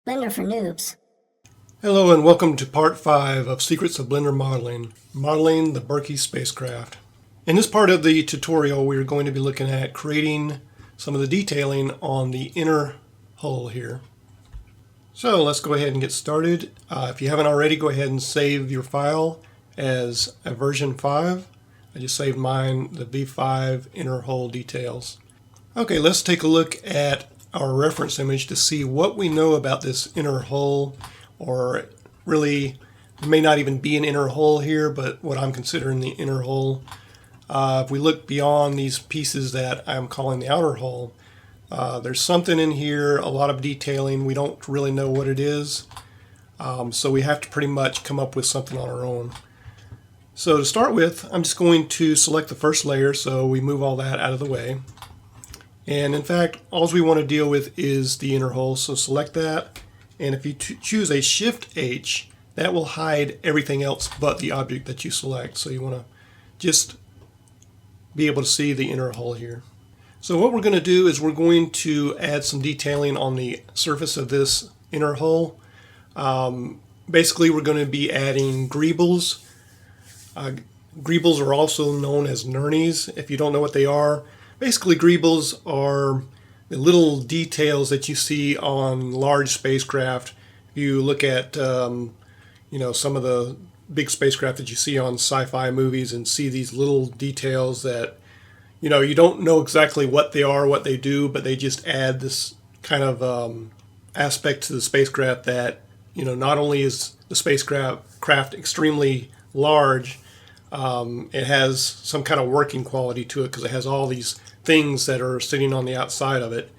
Blender for Noobs. Hello and welcome to part 5 of Secrets of Blender Modeling, modeling the Berkey spacecraft. In this part of the tutorial we're going to be looking at creating some of the detailing on the inner hull here. So let's go ahead and get started. If you haven't already, go ahead and save your file as a version 5. I just saved mine, the V5 inner hull details. Okay, let's take a look at our reference image to see what we know about this inner hull, or really there may not even be an inner hull here, but what I'm considering the inner hull. If we look beyond these pieces that I'm calling the outer hull, there's something in here, a lot of detailing. We don't really know what it is, so we have to pretty much come up with something on our own. So to start with, I'm just going to select the first layer, so we move all that out of the way. And in fact, all we want to deal with is the inner hull, so select that. And if you choose a Shift H, that will hide everything else but the object that you select. So you want to just be able to see the inner hull here. So what we're going to do is we're going to add some detailing on the surface of this inner hull. Basically, we're going to be adding Greebles. Greebles are also known as nirnies. If you don't know what they are, basically Greebles are the little details that you see on large spacecraft. If you look at some of the big spacecraft that you see on sci-fi movies and see these little details that you don't know exactly what they are, what they do, but they just add this kind of aspect to the spacecraft that not only is the spacecraft extremely large, it has some kind of working quality to it because it has all these things that are sitting on the outside of it.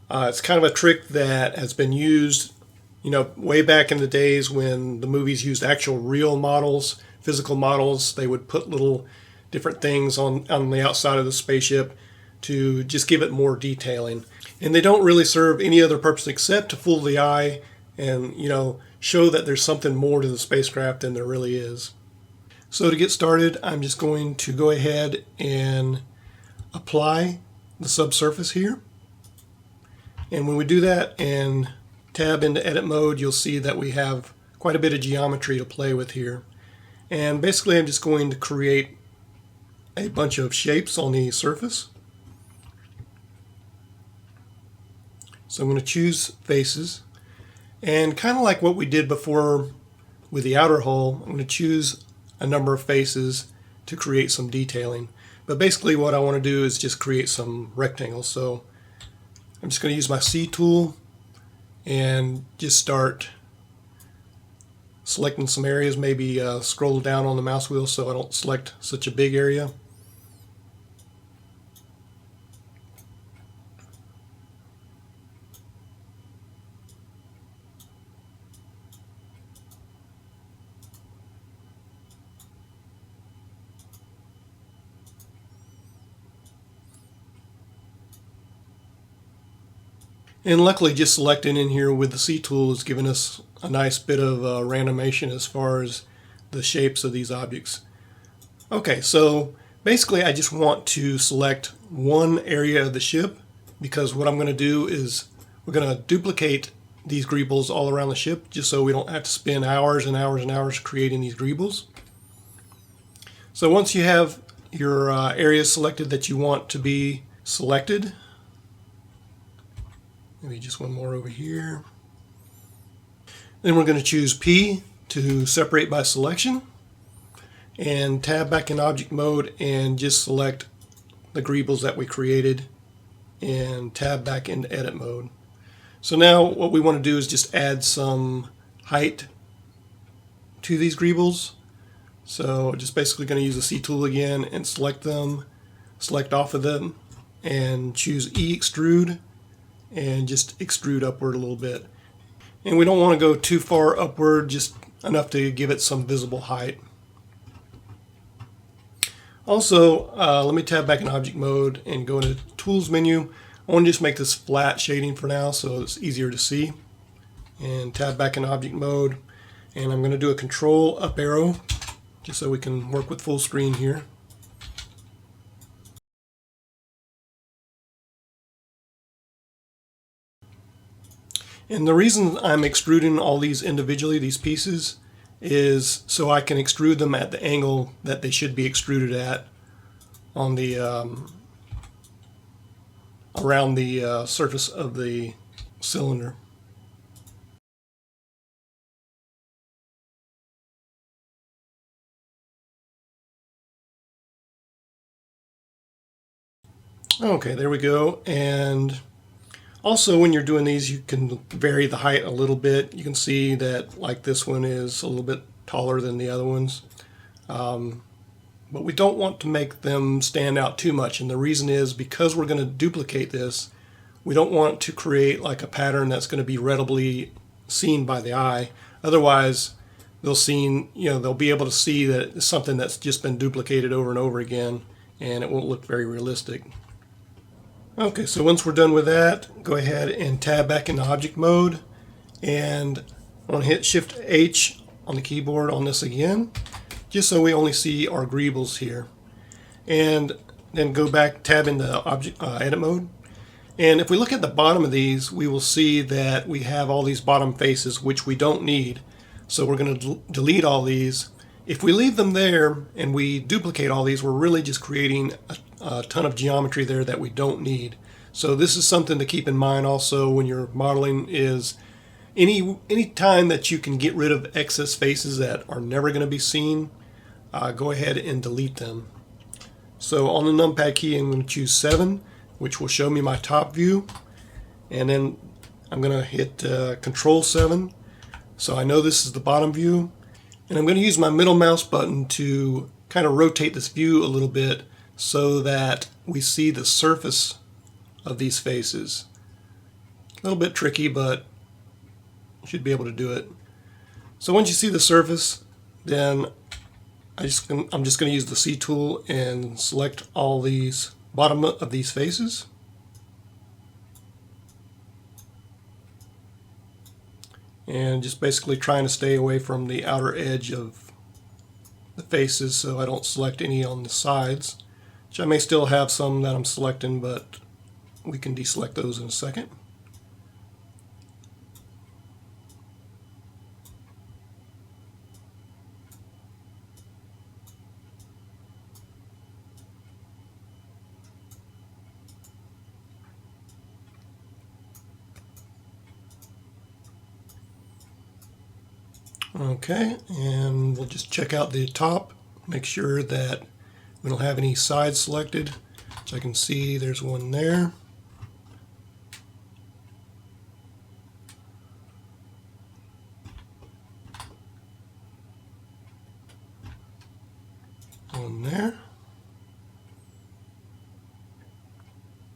It's kind of a trick that has been used, way back in the days when the movies used actual real models, physical models. They would put little different things on the outside of the spaceship to just give it more detailing. And they don't really serve any other purpose except to fool the eye and, show that there's something more to the spacecraft than there really is. So to get started, I'm just going to go ahead and apply the subsurface here. And when we do that and tab into edit mode, you'll see that we have quite a bit of geometry to play with here. And basically I'm just going to create a bunch of shapes on the surface. So I'm going to choose faces, and kind of like what we did before with the outer hull, I'm going to choose a number of faces to create some detailing. But basically what I want to do is just create some rectangles. So I'm just going to use my C tool and just start selecting some areas, maybe scroll down on the mouse wheel so I don't select such a big area. And luckily just selecting in here with the C tool is giving us a nice bit of randomization as far as the shapes of these objects. Okay, so basically I just want to select one area of the ship, because what I'm going to do is we're going to duplicate these Greebles all around the ship just so we don't have to spend hours and hours and hours creating these Greebles. So once you have your areas selected that you want to be selected, maybe just one more over here. Then we're going to choose P to separate by selection, and tab back in object mode and just select the Greebles that we created and tab back into edit mode. So now what we want to do is just add some height to these Greebles. So just basically going to use the C tool again and select them, select off of them, and choose E extrude and just extrude upward a little bit. And we don't want to go too far upward, just enough to give it some visible height. Also, let me tab back in object mode and go into tools menu. I want to just make this flat shading for now so it's easier to see. And tab back in object mode, and I'm going to do a control up arrow just so we can work with full screen here. And the reason I'm extruding all these individually, these pieces, is so I can extrude them at the angle that they should be extruded at on the around the surface of the cylinder. Okay, there we go. And also when you're doing these, you can vary the height a little bit. You can see that like this one is a little bit taller than the other ones. But we don't want to make them stand out too much. And the reason is because we're going to duplicate this, we don't want to create like a pattern that's going to be readily seen by the eye. Otherwise, they'll be able to see that it's something that's just been duplicated over and over again, and it won't look very realistic. Okay, so once we're done with that, go ahead and tab back into object mode, and I'm going to hit Shift H on the keyboard on this again, just so we only see our Greebles here. And then go back, tab into object edit mode. And if we look at the bottom of these, we will see that we have all these bottom faces, which we don't need. So we're going to delete all these. If we leave them there and we duplicate all these, we're really just creating a ton of geometry there that we don't need. So this is something to keep in mind also when you're modeling, is any time that you can get rid of excess faces that are never going to be seen, go ahead and delete them. So on the numpad key, I'm going to choose 7, which will show me my top view. And then I'm going to hit Control 7. So I know this is the bottom view. And I'm going to use my middle mouse button to kind of rotate this view a little bit so that we see the surface of these faces. A little bit tricky, but you should be able to do it. So once you see the surface, then I'm just going to use the C tool and select all these bottom of these faces. And just basically trying to stay away from the outer edge of the faces so I don't select any on the sides, which I may still have some that I'm selecting, but we can deselect those in a second. Okay, and we'll just check out the top, make sure that we don't have any sides selected, which I can see there's one there. One there.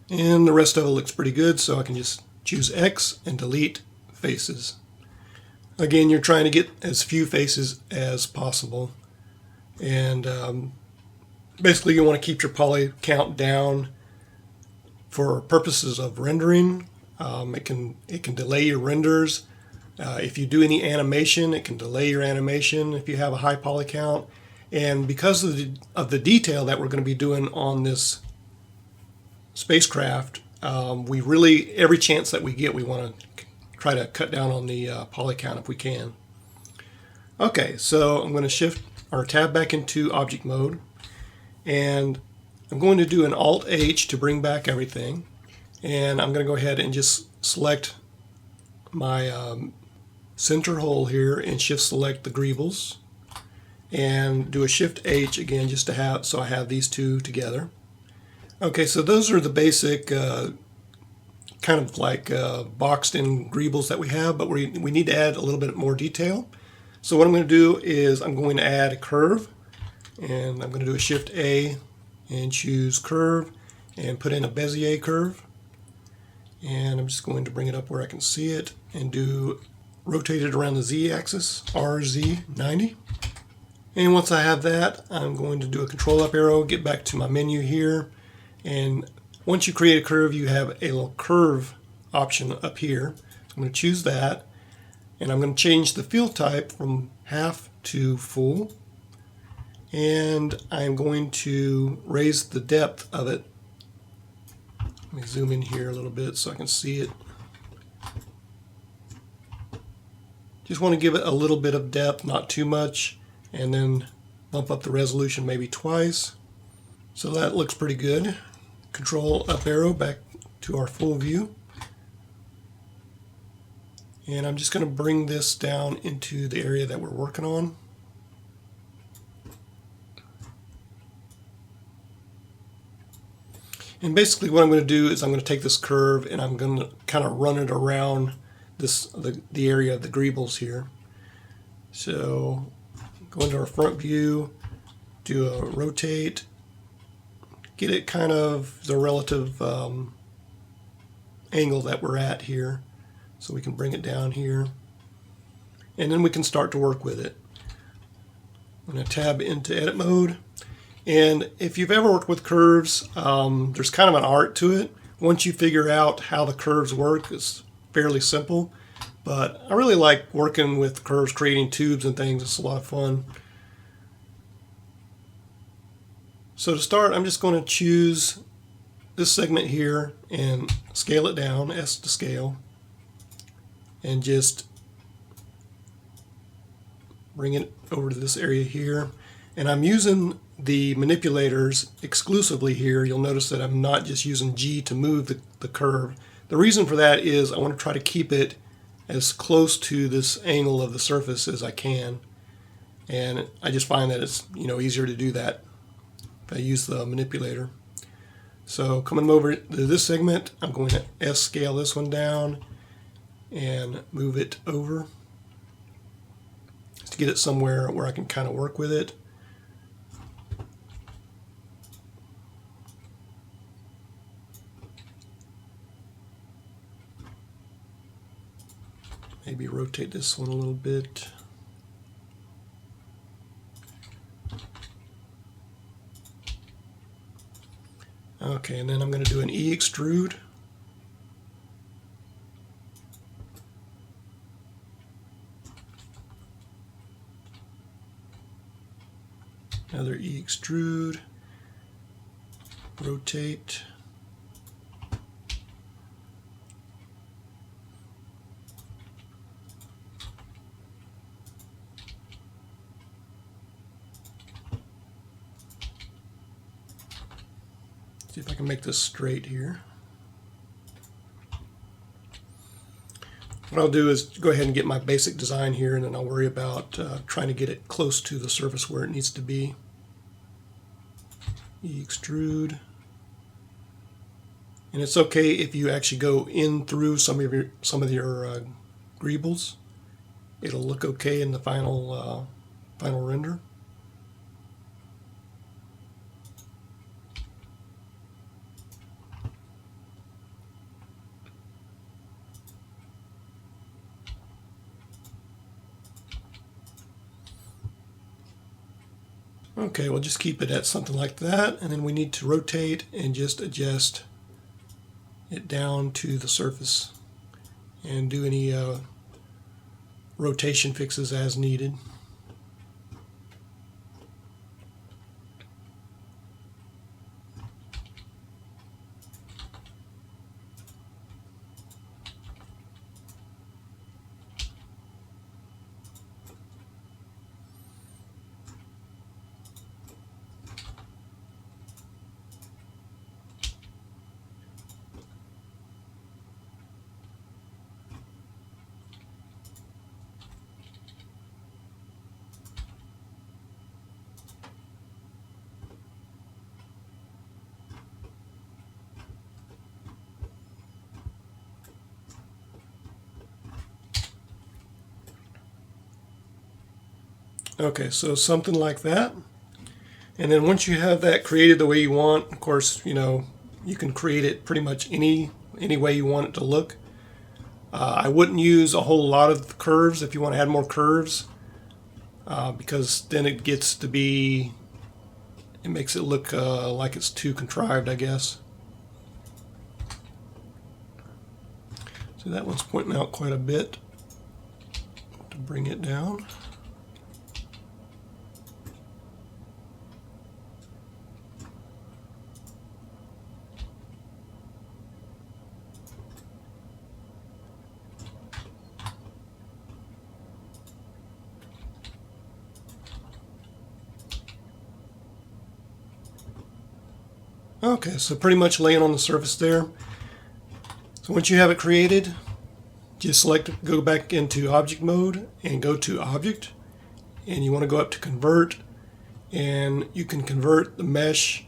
And the rest of it looks pretty good, so I can just choose X and delete faces. Again, you're trying to get as few faces as possible, and basically you want to keep your poly count down for purposes of rendering. It can delay your renders. If you do any animation, it can delay your animation if you have a high poly count. And because of the detail that we're going to be doing on this spacecraft, we really, every chance that we get, we want to try to cut down on the poly count if we can. Okay, so I'm going to shift or tab back into object mode, and I'm going to do an Alt H to bring back everything, and I'm going to go ahead and just select my center hole here and shift select the Greebles, and do a Shift H again just to have, so I have these two together. Okay, so those are the basic kind of like boxed in Greebles that we have, but we need to add a little bit more detail. So what I'm going to do is I'm going to add a curve, and I'm going to do a Shift A and choose curve and put in a Bezier curve, and I'm just going to bring it up where I can see it and do rotate it around the Z axis, RZ90. And once I have that, I'm going to do a control up arrow, get back to my menu here, and once you create a curve, you have a little curve option up here. So I'm going to choose that, and I'm going to change the fill type from half to full, and I'm going to raise the depth of it. Let me zoom in here a little bit so I can see it. Just want to give it a little bit of depth, not too much, and then bump up the resolution maybe twice. So that looks pretty good. Control up arrow back to our full view. And I'm just going to bring this down into the area that we're working on. And basically what I'm going to do is I'm going to take this curve and I'm going to kind of run it around the area of the Greebles here. So go into our front view, do a rotate, get it kind of the relative angle that we're at here. So we can bring it down here. And then we can start to work with it. I'm going to tab into edit mode. And if you've ever worked with curves, there's kind of an art to it. Once you figure out how the curves work, it's fairly simple. But I really like working with curves, creating tubes and things. It's a lot of fun. So to start, I'm just going to choose this segment here and scale it down, S to scale, and just bring it over to this area here. And I'm using the manipulators exclusively here. You'll notice that I'm not just using G to move the curve. The reason for that is I want to try to keep it as close to this angle of the surface as I can. And I just find that it's easier to do that if I use the manipulator. So coming over to this segment, I'm going to S scale this one down and move it over just to get it somewhere where I can kind of work with it. Maybe rotate this one a little bit. Okay, and then I'm going to do an E extrude. Another E extrude. Rotate. See if I can make this straight here. What I'll do is go ahead and get my basic design here, and then I'll worry about trying to get it close to the surface where it needs to be. E-extrude. And it's okay if you actually go in through some of your Greebles. It'll look okay in the final render. Okay, we'll just keep it at something like that, and then we need to rotate and just adjust it down to the surface and do any rotation fixes as needed. Okay, so something like that. And then once you have that created the way you want, of course, you can create it pretty much any way you want it to look. I wouldn't use a whole lot of curves if you want to add more curves, because then it gets to be, it makes it look like it's too contrived, I guess. So that one's pointing out quite a bit to bring it down. Okay, so pretty much laying on the surface there. So once you have it created, just go back into object mode and go to object, and you want to go up to convert, and you can convert the mesh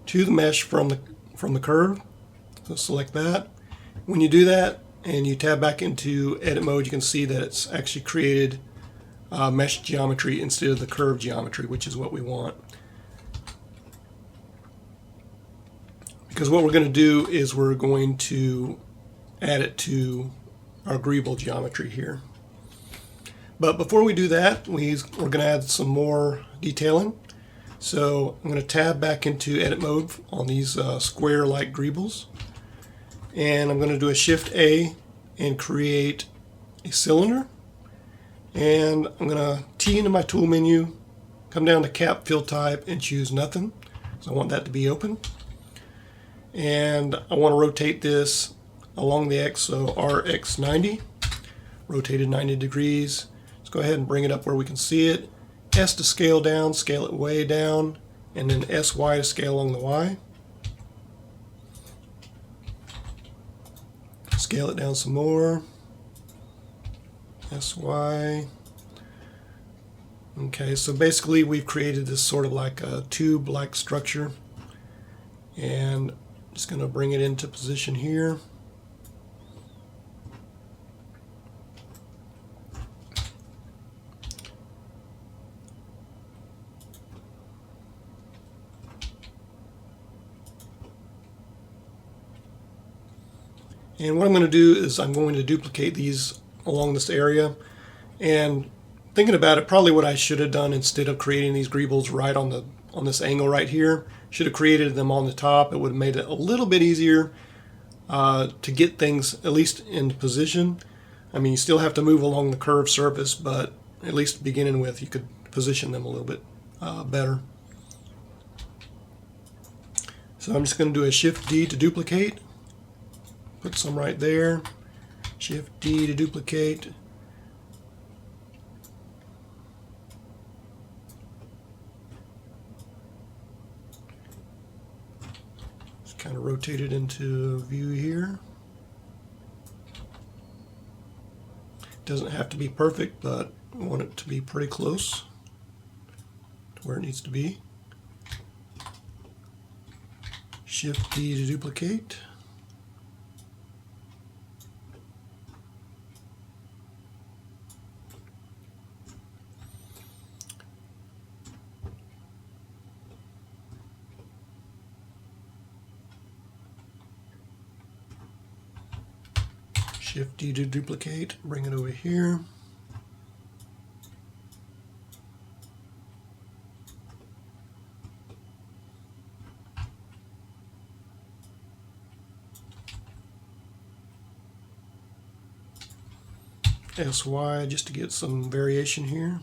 to the mesh from the curve. So select that. When you do that and you tab back into edit mode, you can see that it's actually created mesh geometry instead of the curve geometry, which is what we want. Because what we're going to do is we're going to add it to our Greeble geometry here. But before we do that, we're going to add some more detailing. So I'm going to tab back into edit mode on these square-like Greebles. And I'm going to do a Shift A and create a cylinder. And I'm going to T into my tool menu, come down to cap fill type and choose nothing. So I want that to be open. And I want to rotate this along the X, so RX 90, rotated 90 degrees. Let's go ahead and bring it up where we can see it. S to scale down, scale it way down, and then SY to scale along the Y. Scale it down some more. SY. Okay, so basically we've created this sort of like a tube-like structure, and I'm just going to bring it into position here. And what I'm going to do is I'm going to duplicate these along this area. And thinking about it, probably what I should have done instead of creating these Greebles right on this angle right here, should have created them on the top. It would have made it a little bit easier to get things at least in position. I mean, you still have to move along the curved surface, but at least beginning with, you could position them a little bit better. So I'm just going to do a Shift D to duplicate. Put some right there. Shift D to duplicate. Just kind of rotate it into view here. Doesn't have to be perfect, but I want it to be pretty close to where it needs to be. Shift D to duplicate. Shift D to duplicate, bring it over here. SY just to get some variation here.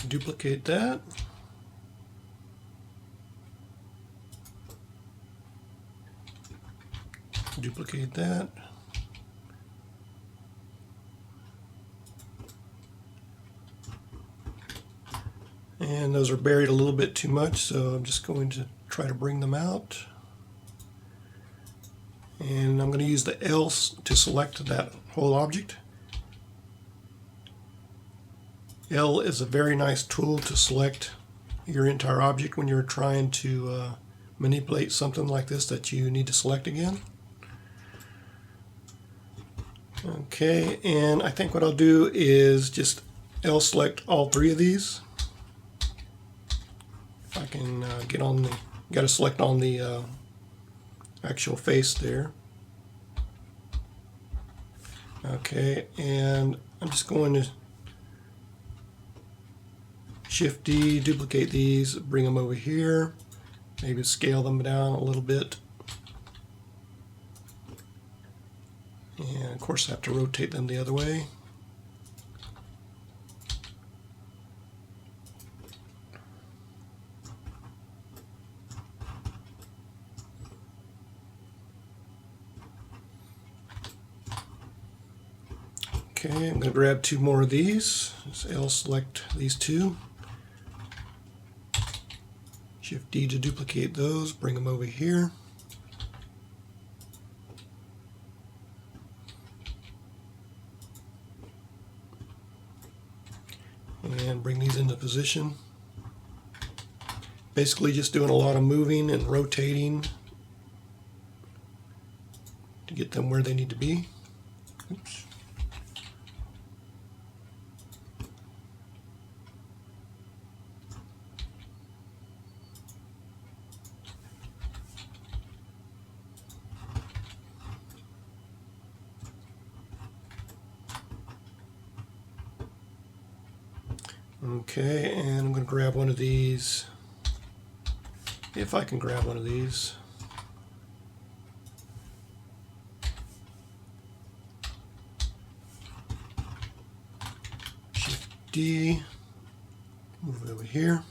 Duplicate that. Duplicate that. And those are buried a little bit too much, so I'm just going to try to bring them out. And I'm going to use the L to select that whole object. L is a very nice tool to select your entire object when you're trying to manipulate something like this that you need to select again. Okay, and I think what I'll do is just L select all three of these. If I can get on the, got to select on the actual face there. Okay, and I'm just going to Shift D, duplicate these, bring them over here, maybe scale them down a little bit. And of course I have to rotate them the other way. Okay, I'm going to grab two more of these. Just L select these two. Shift D to duplicate those, bring them over here. And bring these into position. Basically just doing a lot of moving and rotating to get them where they need to be. Oops. Okay, and I'm going to grab one of these, if I can grab one of these. Shift D, move it over here.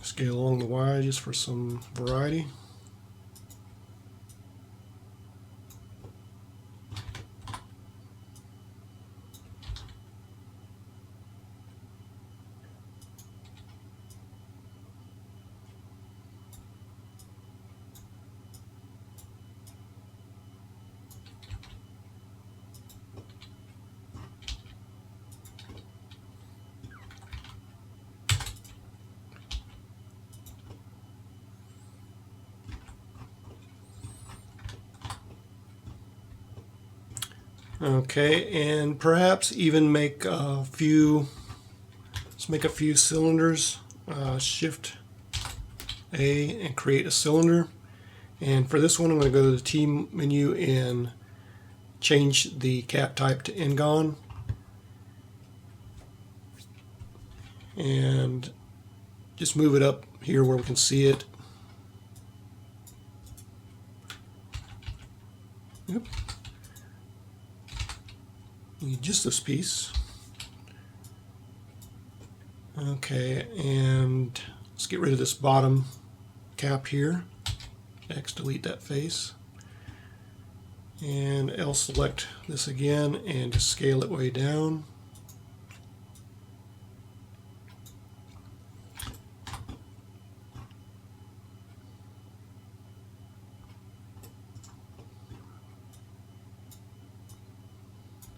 Scale along the Y just for some variety. Okay, and perhaps even make a few, let's make a few cylinders. Shift A and create a cylinder. And for this one I'm going to go to the T menu and change the cap type to N-gon. And just move it up here where we can see it. Yep. Need just this piece. Okay, and let's get rid of this bottom cap here. X, delete that face. And L select this again and just scale it way down.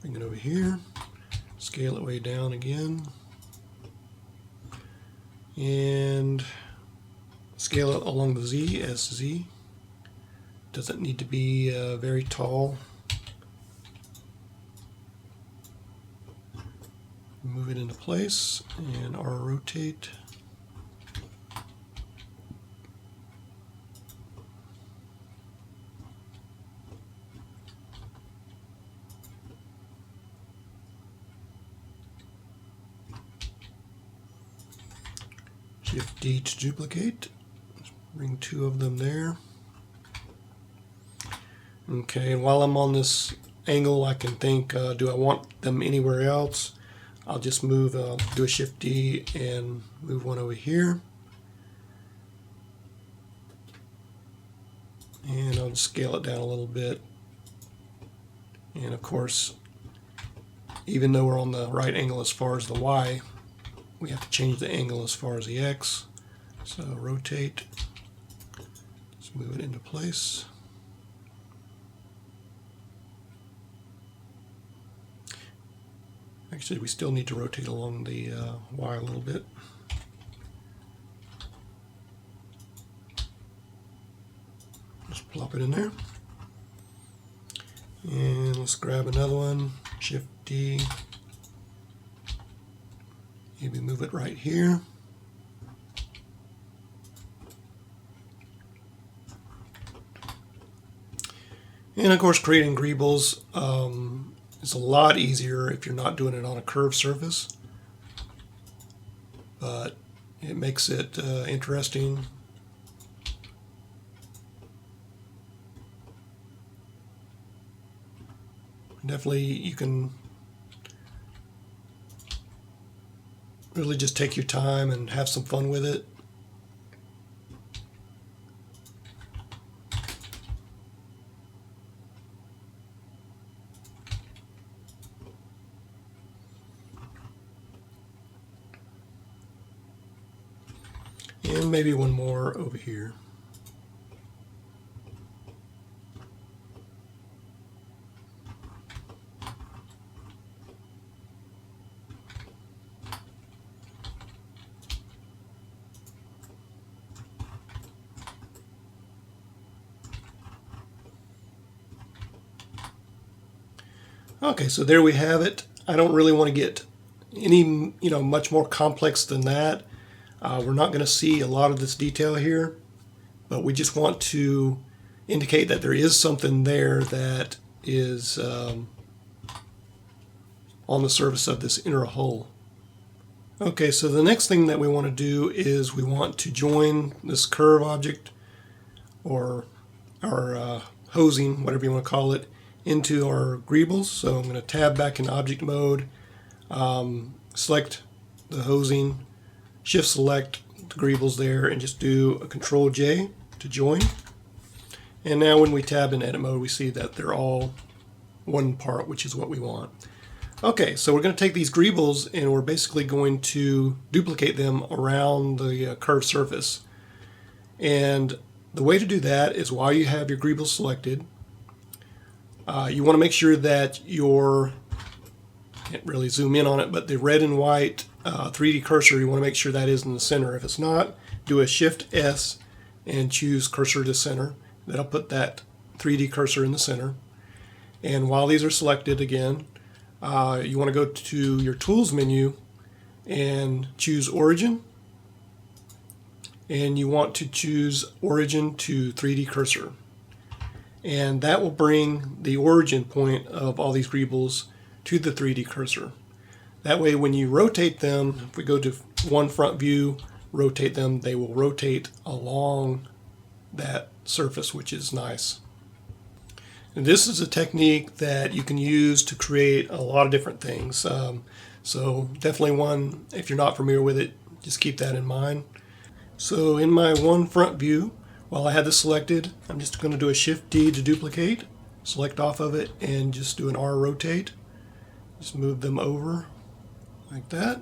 Bring it over here, scale it way down again, and scale it along the Z as Z. Doesn't need to be very tall. Move it into place and R rotate. Shift D to duplicate. Bring two of them there. Okay, and while I'm on this angle, I can think, do I want them anywhere else? I'll just move, do a Shift D and move one over here. And I'll scale it down a little bit. And of course, even though we're on the right angle as far as the Y, we have to change the angle as far as the X. So rotate, let's move it into place. Actually, we still need to rotate along the Y a little bit. Just plop it in there. And let's grab another one, Shift D. Maybe move it right here. And of course, creating Greebles is a lot easier if you're not doing it on a curved surface, but it makes it interesting. Definitely, you can really just take your time and have some fun with it. And maybe one more over here. Okay, so there we have it. I don't really want to get any, much more complex than that. We're not going to see a lot of this detail here, but we just want to indicate that there is something there that is on the surface of this inner hole. Okay, so the next thing that we want to do is we want to join this curve object, or our hosing, whatever you want to call it, into our Greebles. So I'm going to tab back in object mode, select the hosing, shift select the Greebles there, and just do a Control J to join. And now when we tab in edit mode, we see that they're all one part, which is what we want. Okay, so we're going to take these Greebles and we're basically going to duplicate them around the curved surface. And the way to do that is while you have your Greebles selected, you want to make sure that your, can't really zoom in on it, but the red and white 3D cursor, you want to make sure that is in the center. If it's not, do a Shift S and choose Cursor to Center. That'll put that 3D cursor in the center. And while these are selected again, you want to go to your Tools menu and choose Origin. And you want to choose Origin to 3D Cursor. And that will bring the origin point of all these Greebles to the 3D cursor. That way when you rotate them, if we go to one front view, rotate them, they will rotate along that surface, which is nice. And this is a technique that you can use to create a lot of different things. So definitely one, if you're not familiar with it, just keep that in mind. So in my one front view, while I had this selected, I'm just going to do a Shift D to duplicate, select off of it, and just do an R rotate. Just move them over like that.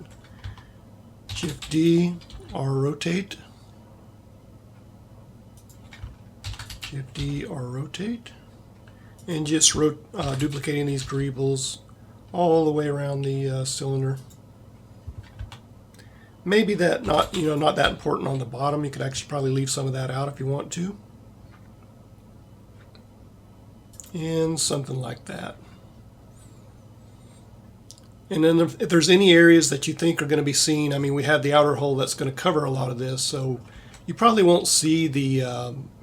Shift D, R rotate. Shift D, R rotate. And just duplicating these Greebles all the way around the cylinder. Maybe that not that important on the bottom. You could actually probably leave some of that out if you want to. And something like that. And then if there's any areas that you think are going to be seen, I mean, we have the outer hole that's going to cover a lot of this, so you probably won't see the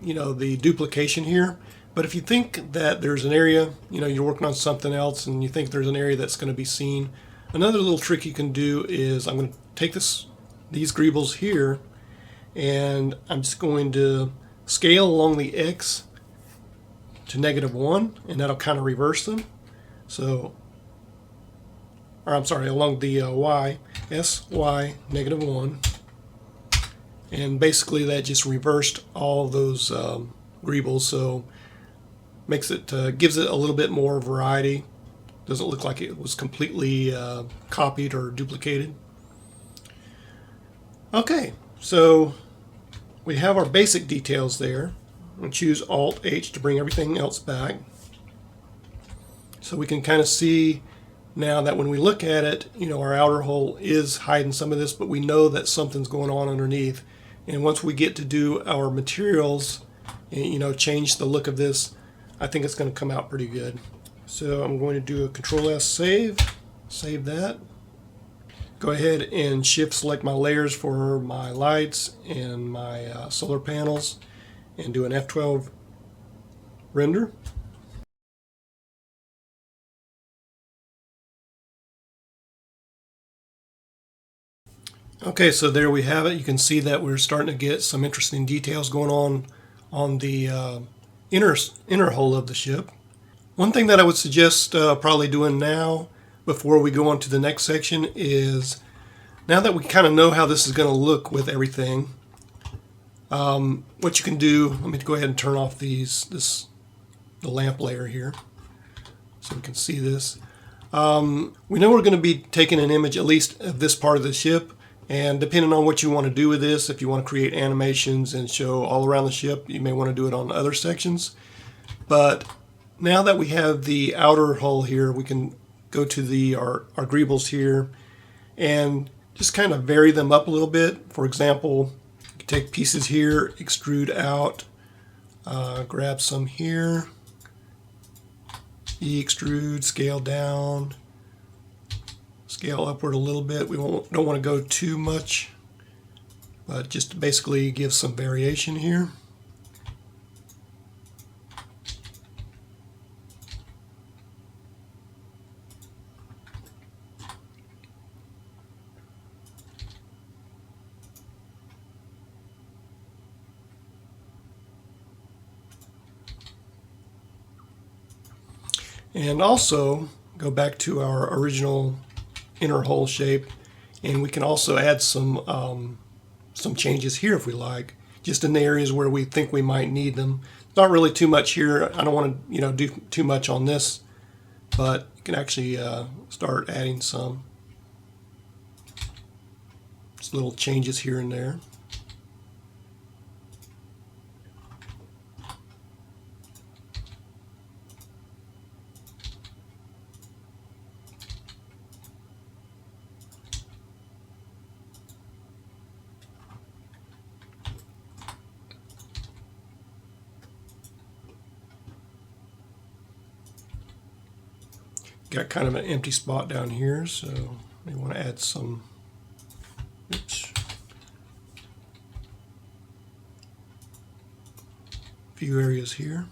the duplication here. But if you think that there's an area, you're working on something else and you think there's an area that's going to be seen, another little trick you can do is I'm going to take these Greebles here, and I'm just going to scale along the X to -1, and that'll kind of reverse them. So, or I'm sorry, along the Y, SY -1, and basically that just reversed all of those Greebles, so makes it gives it a little bit more variety. Doesn't look like it was completely copied or duplicated. Okay, so we have our basic details there. I'm going to choose Alt-H to bring everything else back. So we can kind of see now that when we look at it, our outer hole is hiding some of this, but we know that something's going on underneath. And once we get to do our materials, and, change the look of this, I think it's going to come out pretty good. So I'm going to do a Control-S save that. Go ahead and shift select my layers for my lights and my solar panels and do an F12 render. Okay, so there we have it. You can see that we're starting to get some interesting details going on the inner hull of the ship. One thing that I would suggest probably doing now before we go on to the next section is, now that we kind of know how this is going to look with everything, what you can do, let me go ahead and turn off the lamp layer here so we can see this. We know we're going to be taking an image at least of this part of the ship, and depending on what you want to do with this, if you want to create animations and show all around the ship, you may want to do it on other sections. But now that we have the outer hull here, we can go to our Greebles here and just kind of vary them up a little bit. For example, you can take pieces here, extrude out, grab some here, extrude, scale down, scale upward a little bit. We don't want to go too much, but just to basically give some variation here. And also go back to our original inner hull shape, and we can also add some changes here if we like, just in the areas where we think we might need them. Not really too much here. I don't want to do too much on this, but you can actually start adding some just little changes here and there. Got kind of an empty spot down here, so we want to add some, few areas here.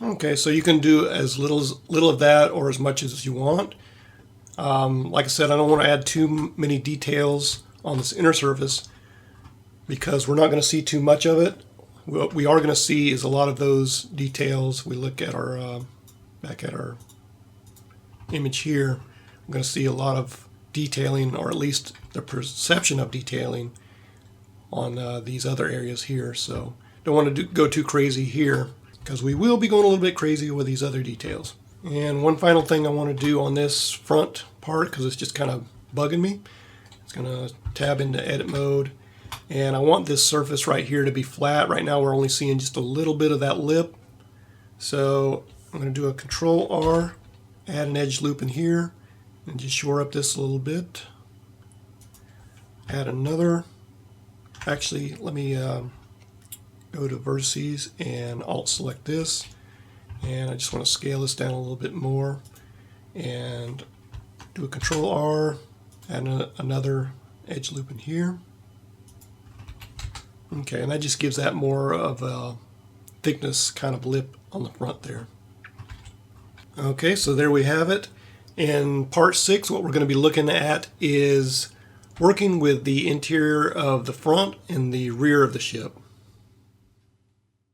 Okay, so you can do as little of that or as much as you want. Like I said, I don't want to add too many details on this inner surface because we're not going to see too much of it. What we are going to see is a lot of those details. We look at our back at our image here. I'm going to see a lot of detailing, or at least the perception of detailing, on these other areas here. So don't want to go too crazy here, because we will be going a little bit crazy with these other details. And one final thing I want to do on this front part, because it's just kind of bugging me, it's going to tab into edit mode, and I want this surface right here to be flat. Right now we're only seeing just a little bit of that lip, so I'm going to do a Control R, add an edge loop in here, and just shore up this a little bit. Add another. Actually, let me go to vertices and alt select this, and I just want to scale this down a little bit more and do a Control R, add another edge loop in here. Okay, and that just gives that more of a thickness kind of lip on the front there. Okay, so there we have it. In part 6, what we're going to be looking at is working with the interior of the front and the rear of the ship.